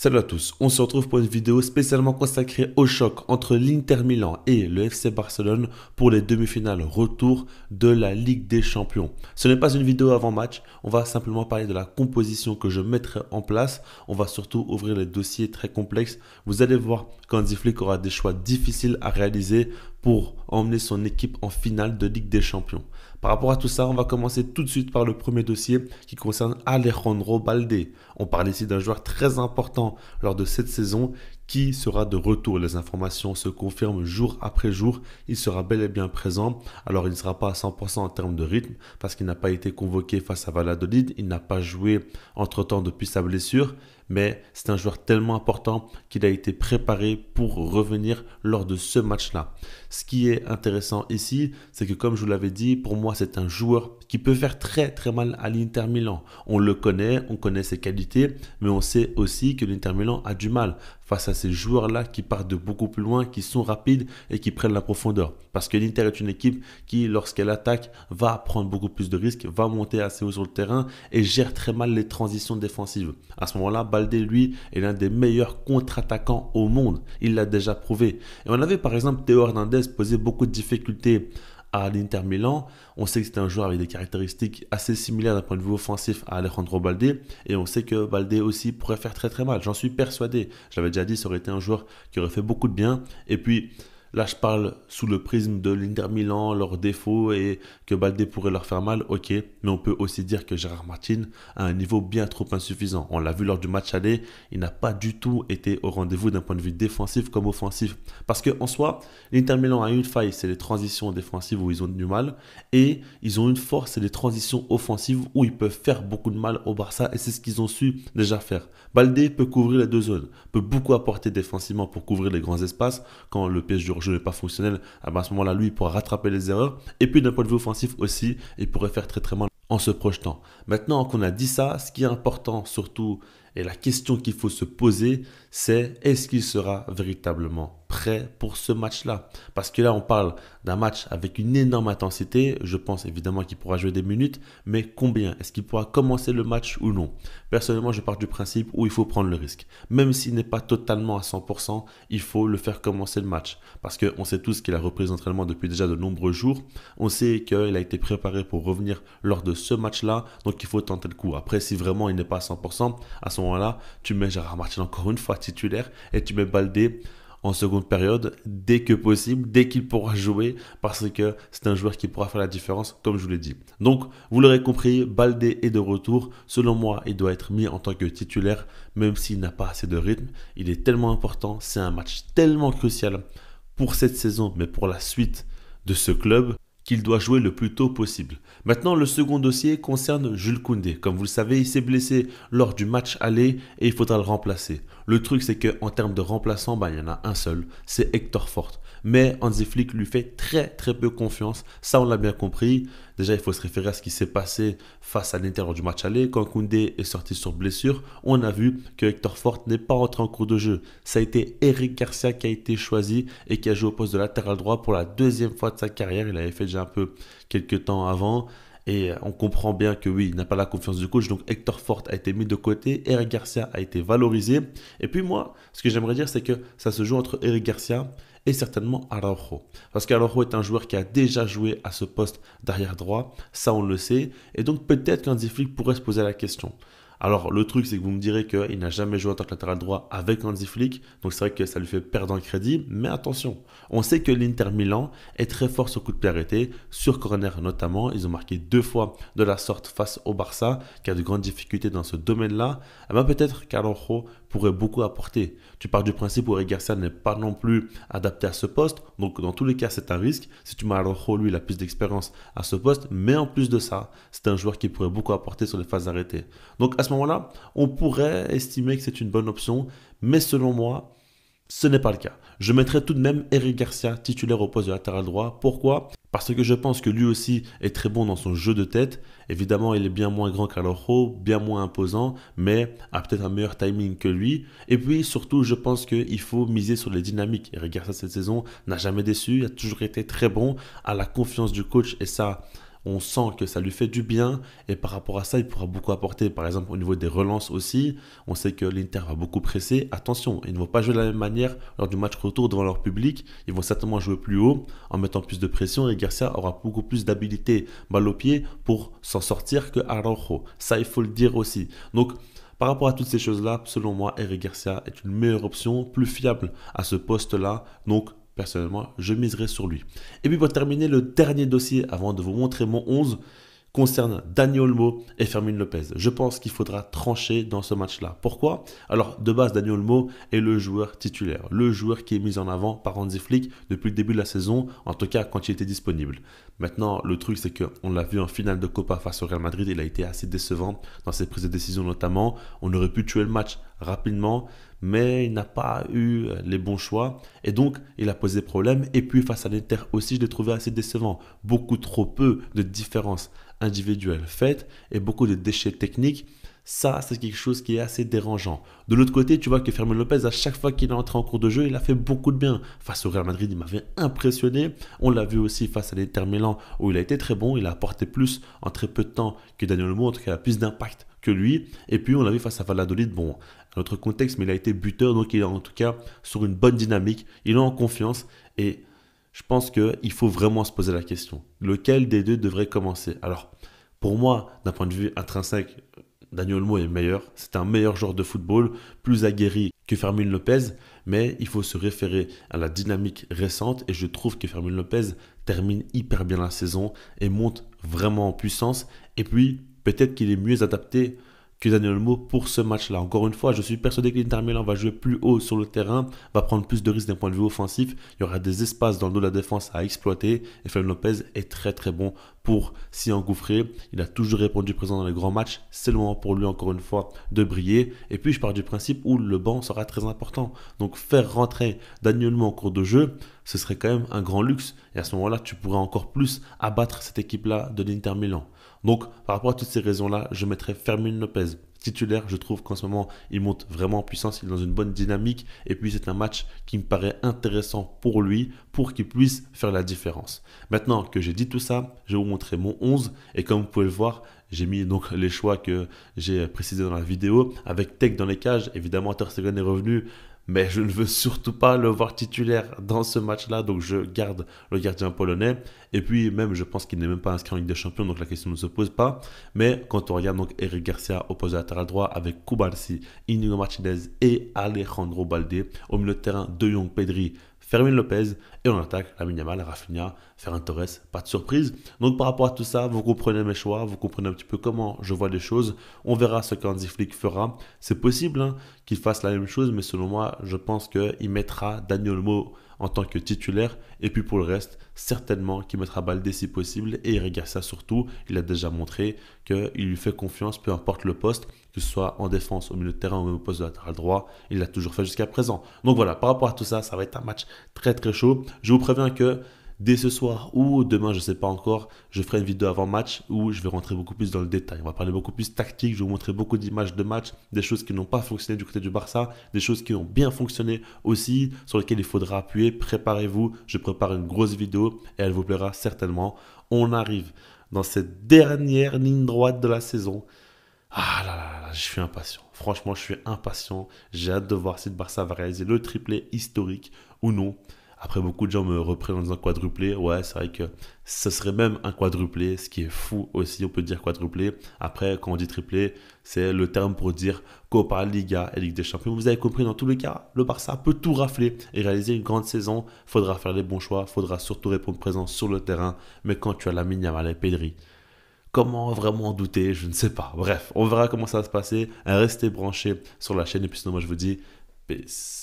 Salut à tous, on se retrouve pour une vidéo spécialement consacrée au choc entre l'Inter Milan et le FC Barcelone pour les demi-finales retour de la Ligue des Champions. Ce n'est pas une vidéo avant-match, on va simplement parler de la composition que je mettrai en place. On va surtout ouvrir les dossiers très complexes. Vous allez voir qu'Hansi Flick aura des choix difficiles à réaliser pour emmener son équipe en finale de Ligue des Champions. Par rapport à tout ça, on va commencer tout de suite par le premier dossier qui concerne Alejandro Balde. On parle ici d'un joueur très important lors de cette saison qui sera de retour. Les informations se confirment jour après jour. Il sera bel et bien présent. Alors, il ne sera pas à 100% en termes de rythme parce qu'il n'a pas été convoqué face à Valladolid. Il n'a pas joué entre-temps depuis sa blessure. Mais c'est un joueur tellement important qu'il a été préparé pour revenir lors de ce match-là. Ce qui est intéressant ici, c'est que comme je vous l'avais dit, pour moi, c'est un joueur qui peut faire très très mal à l'Inter Milan. On le connaît, on connaît ses qualités, mais on sait aussi que l'Inter Milan a du mal face à ces joueurs-là qui partent de beaucoup plus loin, qui sont rapides et qui prennent la profondeur. Parce que l'Inter est une équipe qui, lorsqu'elle attaque, va prendre beaucoup plus de risques, va monter assez haut sur le terrain et gère très mal les transitions défensives. À ce moment-là, Balde, lui, est l'un des meilleurs contre-attaquants au monde. Il l'a déjà prouvé. Et on avait par exemple Théo Hernandez poser beaucoup de difficultés à l'Inter Milan. On sait que c'est un joueur avec des caractéristiques assez similaires d'un point de vue offensif à Alejandro Balde. Et on sait que Balde aussi pourrait faire très très mal. J'en suis persuadé. J'avais déjà dit, ça aurait été un joueur qui aurait fait beaucoup de bien. Et puis, là, je parle sous le prisme de l'Inter Milan, leurs défauts et que Balde pourrait leur faire mal, ok. Mais on peut aussi dire que Gérard Martin a un niveau bien trop insuffisant. On l'a vu lors du match aller, il n'a pas du tout été au rendez-vous d'un point de vue défensif comme offensif. Parce qu'en soi, l'Inter Milan a une faille, c'est les transitions défensives où ils ont du mal. Et ils ont une force, c'est les transitions offensives où ils peuvent faire beaucoup de mal au Barça. Et c'est ce qu'ils ont su déjà faire. Balde peut couvrir les deux zones, peut beaucoup apporter défensivement pour couvrir les grands espaces quand le piège du jeu n'est pas fonctionnel, à ce moment-là, lui, il pourra rattraper les erreurs. Et puis, d'un point de vue offensif aussi, il pourrait faire très très mal en se projetant. Maintenant qu'on a dit ça, ce qui est important surtout, et la question qu'il faut se poser, c'est est-ce qu'il sera véritablement prêt pour ce match-là? Parce que là, on parle d'un match avec une énorme intensité. Je pense évidemment qu'il pourra jouer des minutes, mais combien? Est-ce qu'il pourra commencer le match ou non? Personnellement, je pars du principe où il faut prendre le risque. Même s'il n'est pas totalement à 100%, il faut le faire commencer le match. Parce qu'on sait tous qu'il a repris les entraînements depuis déjà de nombreux jours. On sait qu'il a été préparé pour revenir lors de ce match-là, donc il faut tenter le coup. Après, si vraiment il n'est pas à 100%, à ce moment-là, tu mets Gérard Martin encore une fois titulaire et tu mets Balde en seconde période dès que possible, dès qu'il pourra jouer, parce que c'est un joueur qui pourra faire la différence, comme je vous l'ai dit. Donc, vous l'aurez compris, Balde est de retour. Selon moi, il doit être mis en tant que titulaire, même s'il n'a pas assez de rythme. Il est tellement important, c'est un match tellement crucial pour cette saison, mais pour la suite de ce club, qu'il doit jouer le plus tôt possible. Maintenant, le second dossier concerne Jules Koundé. Comme vous le savez, il s'est blessé lors du match aller et il faudra le remplacer. Le truc, c'est qu'en termes de remplaçant, il y en a un seul, c'est Hector Fort. Mais Hansi Flick lui fait très très peu confiance. Ça, on l'a bien compris. Déjà, il faut se référer à ce qui s'est passé face à l'Inter lors du match aller. Quand Koundé est sorti sur blessure, on a vu que Hector Fort n'est pas rentré en cours de jeu. Ça a été Eric Garcia qui a été choisi et qui a joué au poste de latéral droit pour la deuxième fois de sa carrière. Il avait fait déjà un peu quelques temps avant. Et on comprend bien que oui, il n'a pas la confiance du coach. Donc Hector Fort a été mis de côté. Eric Garcia a été valorisé. Et puis moi, ce que j'aimerais dire, c'est que ça se joue entre Eric Garcia et certainement Araujo. Parce qu'Araujo est un joueur qui a déjà joué à ce poste d'arrière droit. Ça, on le sait. Et donc peut-être qu'Hansi Flick pourrait se poser la question. Alors, le truc, c'est que vous me direz qu'il n'a jamais joué en tant que latéral droit avec Hansi Flick. Donc, c'est vrai que ça lui fait perdre en crédit. Mais attention, on sait que l'Inter Milan est très fort sur coup de pied arrêté, sur corner notamment. Ils ont marqué 2 fois de la sorte face au Barça, qui a de grandes difficultés dans ce domaine-là. Eh bien, peut-être qu'Araujo pourrait beaucoup apporter. Tu pars du principe où Eric Garcia n'est pas non plus adapté à ce poste. Donc, dans tous les cas, c'est un risque. Si tu mets Araujo, lui, il a plus d'expérience à ce poste. Mais en plus de ça, c'est un joueur qui pourrait beaucoup apporter sur les phases arrêtées. Donc, à ce moment-là, on pourrait estimer que c'est une bonne option, mais selon moi, ce n'est pas le cas. Je mettrai tout de même Eric Garcia titulaire au poste de latéral droit. Pourquoi? Parce que je pense que lui aussi est très bon dans son jeu de tête. Évidemment, il est bien moins grand qu'Araujo, bien moins imposant, mais a peut-être un meilleur timing que lui. Et puis surtout, je pense qu'il faut miser sur les dynamiques. Eric Garcia cette saison n'a jamais déçu, il a toujours été très bon, a la confiance du coach et ça, On sent que ça lui fait du bien et par rapport à ça, il pourra beaucoup apporter. Par exemple, au niveau des relances aussi, on sait que l'Inter va beaucoup presser. Attention, ils ne vont pas jouer de la même manière lors du match retour devant leur public. Ils vont certainement jouer plus haut en mettant plus de pression et Garcia aura beaucoup plus d'habilité balle au pied pour s'en sortir que Araujo. Ça, il faut le dire aussi. Donc, par rapport à toutes ces choses-là, selon moi, Eric Garcia est une meilleure option, plus fiable à ce poste-là. Donc, personnellement, je miserai sur lui. Et puis pour terminer, le dernier dossier avant de vous montrer mon 11 concerne Dani Olmo et Fermin Lopez. Je pense qu'il faudra trancher dans ce match-là. Pourquoi? Alors, de base, Dani Olmo est le joueur titulaire, le joueur qui est mis en avant par Hansi Flick depuis le début de la saison, en tout cas quand il était disponible. Maintenant, le truc, c'est qu'on l'a vu en finale de Copa face au Real Madrid, il a été assez décevant dans ses prises de décision notamment. On aurait pu tuer le match rapidement, mais il n'a pas eu les bons choix et donc il a posé problème. Et puis face à l'Inter aussi, je l'ai trouvé assez décevant. Beaucoup trop peu de différences individuelles faites et beaucoup de déchets techniques. Ça, c'est quelque chose qui est assez dérangeant. De l'autre côté, tu vois que Fermin Lopez, à chaque fois qu'il est entré en cours de jeu, il a fait beaucoup de bien. Face au Real Madrid, il m'avait impressionné. On l'a vu aussi face à l'Inter Milan, où il a été très bon. Il a apporté plus en très peu de temps que Dani Olmo, en tout cas, plus d'impact que lui. Et puis, on l'a vu face à Valladolid, bon, un autre contexte, mais il a été buteur, donc il est en tout cas sur une bonne dynamique. Il est en confiance et je pense qu'il faut vraiment se poser la question. Lequel des deux devrait commencer? Alors, pour moi, d'un point de vue intrinsèque, Dani Olmo est meilleur. C'est un meilleur joueur de football, plus aguerri que Fermin Lopez, mais il faut se référer à la dynamique récente et je trouve que Fermin Lopez termine hyper bien la saison et monte vraiment en puissance. Et puis, peut-être qu'il est mieux adapté que Dani Olmo pour ce match-là. Encore une fois, je suis persuadé que l'Inter Milan va jouer plus haut sur le terrain, va prendre plus de risques d'un point de vue offensif. Il y aura des espaces dans le dos de la défense à exploiter. Et Fermin Lopez est très très bon pour s'y engouffrer. Il a toujours répondu présent dans les grands matchs. C'est le moment pour lui, encore une fois, de briller. Et puis, je pars du principe où le banc sera très important. Donc, faire rentrer Dani Olmo en cours de jeu, ce serait quand même un grand luxe. Et à ce moment-là, tu pourrais encore plus abattre cette équipe-là de l'Inter Milan. Donc, par rapport à toutes ces raisons-là, je mettrais Fermin Lopez titulaire. Je trouve qu'en ce moment, il monte vraiment en puissance, il est dans une bonne dynamique. Et puis, c'est un match qui me paraît intéressant pour lui, pour qu'il puisse faire la différence. Maintenant que j'ai dit tout ça, je vais vous montrer mon 11. Et comme vous pouvez le voir, j'ai mis donc les choix que j'ai précisés dans la vidéo. Avec Tech dans les cages, évidemment, Ter Stegen est revenu. Mais je ne veux surtout pas le voir titulaire dans ce match-là. Donc, je garde le gardien polonais. Et puis, même, je pense qu'il n'est même pas inscrit en Ligue des Champions. Donc, la question ne se pose pas. Mais quand on regarde donc Eric Garcia au poste de latéral droit avec Kubalsi, Inigo Martinez et Alejandro Balde. Au milieu de terrain, De Jong, Pedri, Fermin Lopez. Et on attaque Lamine Yamal, Rafinha, Ferran Torres. Pas de surprise. Donc, par rapport à tout ça, vous comprenez mes choix. Vous comprenez un petit peu comment je vois les choses. On verra ce qu'Hansi Flick fera. C'est possible qu'il fasse la même chose. Mais selon moi, je pense qu'il mettra Dani Olmo en tant que titulaire. Et puis pour le reste, certainement qu'il mettra Balde si possible. Et Eric Garcia surtout, il a déjà montré qu'il lui fait confiance, peu importe le poste, que ce soit en défense, au milieu de terrain ou au poste de latéral droit. Il l'a toujours fait jusqu'à présent. Donc voilà, par rapport à tout ça, ça va être un match très très chaud. Je vous préviens que dès ce soir ou demain, je ne sais pas encore, je ferai une vidéo avant match où je vais rentrer beaucoup plus dans le détail. On va parler beaucoup plus tactique, je vais vous montrer beaucoup d'images de match, des choses qui n'ont pas fonctionné du côté du Barça, des choses qui ont bien fonctionné aussi, sur lesquelles il faudra appuyer. Préparez-vous, je prépare une grosse vidéo et elle vous plaira certainement. On arrive dans cette dernière ligne droite de la saison. Ah là là là, je suis impatient. Franchement, je suis impatient. J'ai hâte de voir si le Barça va réaliser le triplé historique ou non. Après, beaucoup de gens me reprennent en disant quadruplé. Ouais, c'est vrai que ce serait même un quadruplé, ce qui est fou aussi, on peut dire quadruplé. Après, quand on dit triplé, c'est le terme pour dire Copa, Liga et Ligue des Champions. Vous avez compris, dans tous les cas, le Barça peut tout rafler et réaliser une grande saison. Il faudra faire les bons choix, il faudra surtout répondre présent sur le terrain. Mais quand tu as Lamine Yamal et Pedri, comment vraiment en douter? Je ne sais pas. Bref, on verra comment ça va se passer. Restez branchés sur la chaîne et puis sinon, moi je vous dis peace.